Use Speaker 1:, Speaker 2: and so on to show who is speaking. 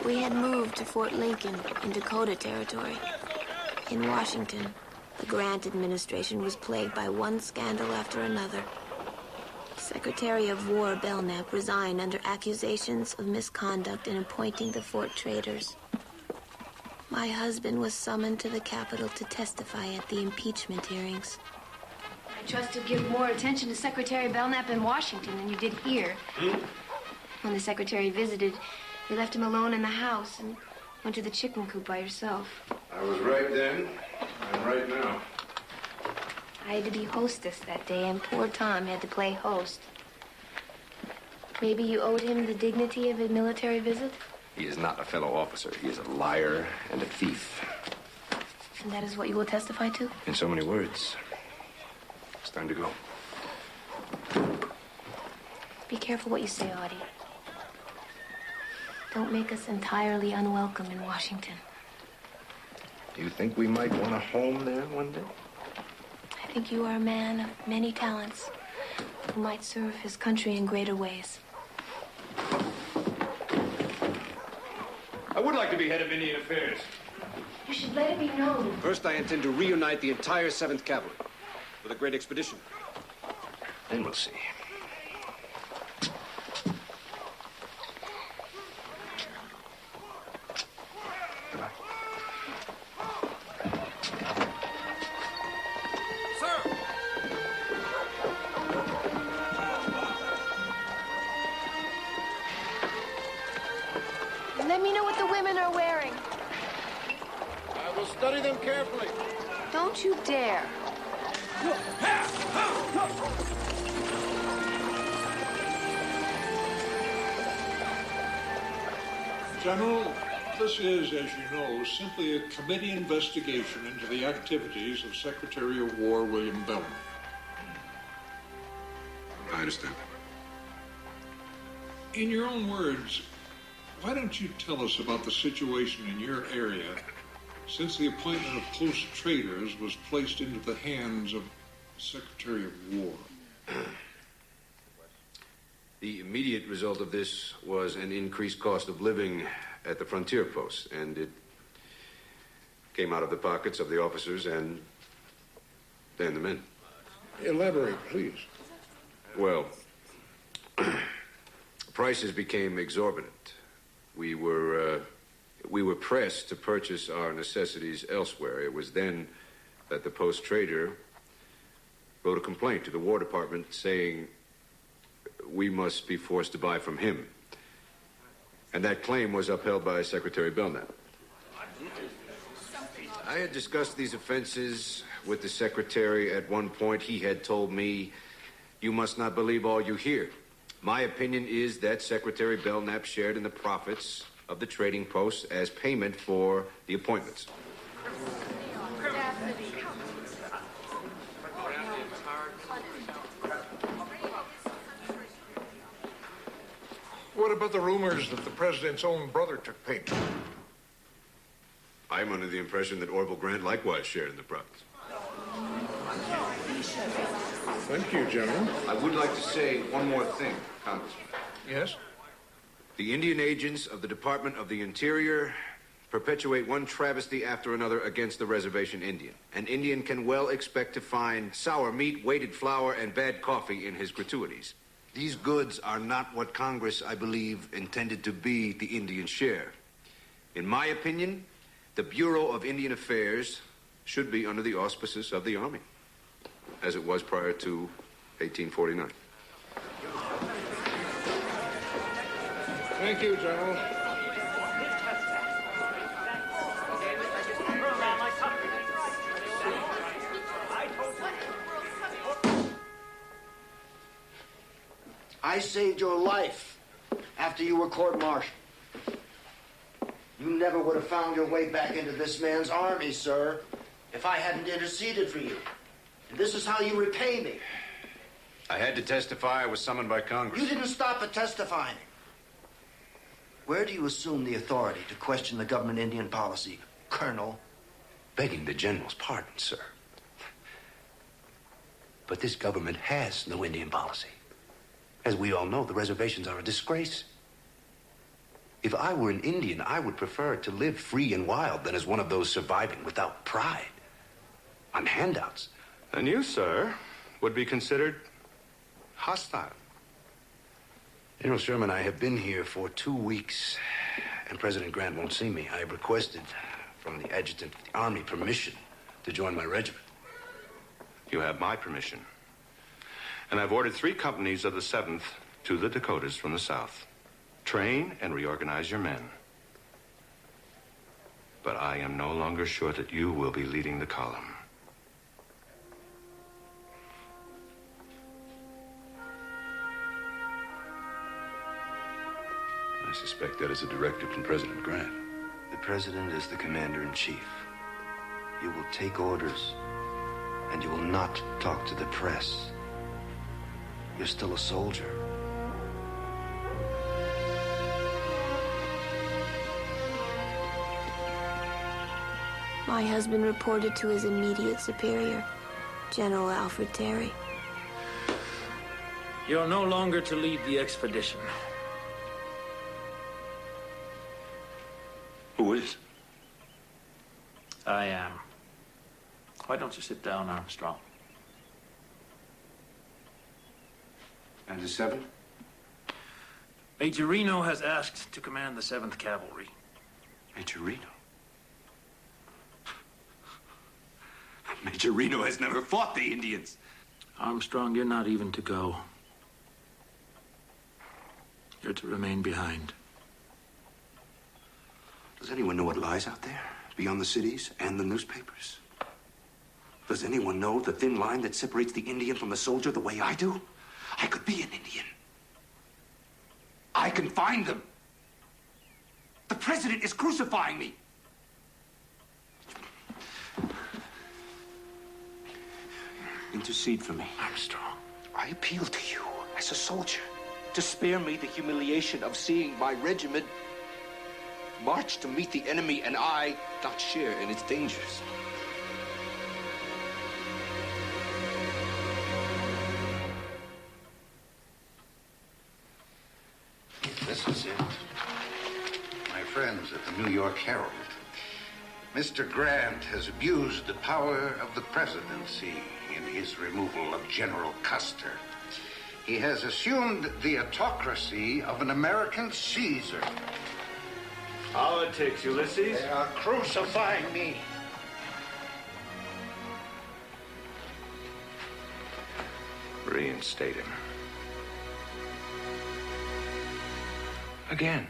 Speaker 1: We had moved to Fort Lincoln in Dakota Territory. In Washington, the Grant administration was plagued by one scandal after another. Secretary of War Belknap resigned under accusations of misconduct in appointing the fort traders. My husband was summoned to the Capitol to testify at the impeachment hearings.
Speaker 2: I trust you'll give more attention to Secretary Belknap in Washington than you did here. When the secretary visited, you left him alone in the house and went to the chicken coop by yourself.
Speaker 3: I was right then and right now.
Speaker 2: I had to be hostess that day, and poor Tom had to play host. Maybe you owed him the dignity of a military visit?
Speaker 3: He is not a fellow officer. He is a liar and a thief.
Speaker 2: And that is what you will testify to?
Speaker 3: In so many words. It's time to go.
Speaker 2: Be careful what you say, Audie. Don't make us entirely unwelcome in Washington.
Speaker 3: Do you think we might want a home there one day?
Speaker 2: I think you are a man of many talents who might serve his country in greater ways.
Speaker 4: I would like to be head of Indian Affairs.
Speaker 2: You should let it be known.
Speaker 5: First, I intend to reunite the entire 7th Cavalry with a great expedition.
Speaker 3: Then we'll see.
Speaker 2: Let me know what the women are wearing.
Speaker 4: I will study them carefully.
Speaker 2: Don't you dare.
Speaker 6: General, this is, as you know, simply a committee investigation into the activities of Secretary of War William Belknap.
Speaker 3: I understand.
Speaker 6: In your own words, why don't you tell us about the situation in your area since the appointment of post traders was placed into the hands of Secretary of War?
Speaker 3: The immediate result of this was an increased cost of living at the frontier posts, and it came out of the pockets of the officers and the men.
Speaker 6: Elaborate, please.
Speaker 3: Well, prices became exorbitant. We were pressed to purchase our necessities elsewhere. It was then that the post trader wrote a complaint to the War Department saying we must be forced to buy from him. And that claim was upheld by Secretary Belknap. I had discussed these offenses with the Secretary at one point. He had told me, "You must not believe all you hear." My opinion is that Secretary Belknap shared in the profits of the trading posts as payment for the appointments.
Speaker 6: What about the rumors that the president's own brother took payment?
Speaker 3: I'm under the impression that Orville Grant likewise shared in the profits.
Speaker 6: Thank you, General.
Speaker 3: I would like to say one more thing, Congressman.
Speaker 6: Yes?
Speaker 3: The Indian agents of the Department of the Interior perpetuate one travesty after another against the reservation Indian. An Indian can well expect to find sour meat, weighted flour, and bad coffee in his gratuities. These goods are not what Congress, I believe, intended to be the Indian share. In my opinion, the Bureau of Indian Affairs should be under the auspices of the Army, as it was prior to 1849.
Speaker 6: Thank you, General.
Speaker 7: I saved your life after you were court-martialed. You never would have found your way back into this man's army, sir, if I hadn't interceded for you. And this is how you repay me.
Speaker 3: I had to testify. I was summoned by Congress.
Speaker 7: You didn't stop at testifying. Where do you assume the authority to question the government Indian policy, Colonel?
Speaker 3: Begging the general's pardon, sir. But this government has no Indian policy. As we all know, the reservations are a disgrace. If I were an Indian, I would prefer to live free and wild than as one of those surviving without pride, on handouts.
Speaker 4: And you, sir, would be considered hostile.
Speaker 3: General Sherman, I have been here for 2 weeks, and President Grant won't see me. I have requested from the adjutant of the Army permission to join my regiment.
Speaker 4: You have my permission. And I've ordered 3 companies of the 7th to the Dakotas from the south. Train and reorganize your men. But I am no longer sure that you will be leading the column.
Speaker 3: I suspect that is a directive from President Grant. The President is the Commander-in-Chief. You will take orders, and you will not talk to the press. You're still a soldier.
Speaker 1: My husband reported to his immediate superior, General Alfred Terry.
Speaker 8: You're no longer to lead the expedition.
Speaker 4: Who is?
Speaker 8: I am. Why don't you sit down, Armstrong?
Speaker 3: And the 7th?
Speaker 8: Major Reno has asked to command the 7th Cavalry.
Speaker 3: Major Reno? Major Reno has never fought the Indians.
Speaker 8: Armstrong, you're not even to go. You're to remain behind.
Speaker 3: Does anyone know what lies out there, beyond the cities and the newspapers? Does anyone know the thin line that separates the Indian from the soldier the way I do? I could be an Indian. I can find them. The president is crucifying me. Intercede for me, Armstrong. I appeal to you as a soldier to spare me the humiliation of seeing my regiment march to meet the enemy and I not share in its dangers.
Speaker 9: This is it. My friends at the New York Herald. Mr. Grant has abused the power of the presidency in his removal of General Custer. He has assumed the autocracy of an American Caesar.
Speaker 4: Politics, Ulysses.
Speaker 9: They are crucifying me.
Speaker 4: Reinstate him. Again.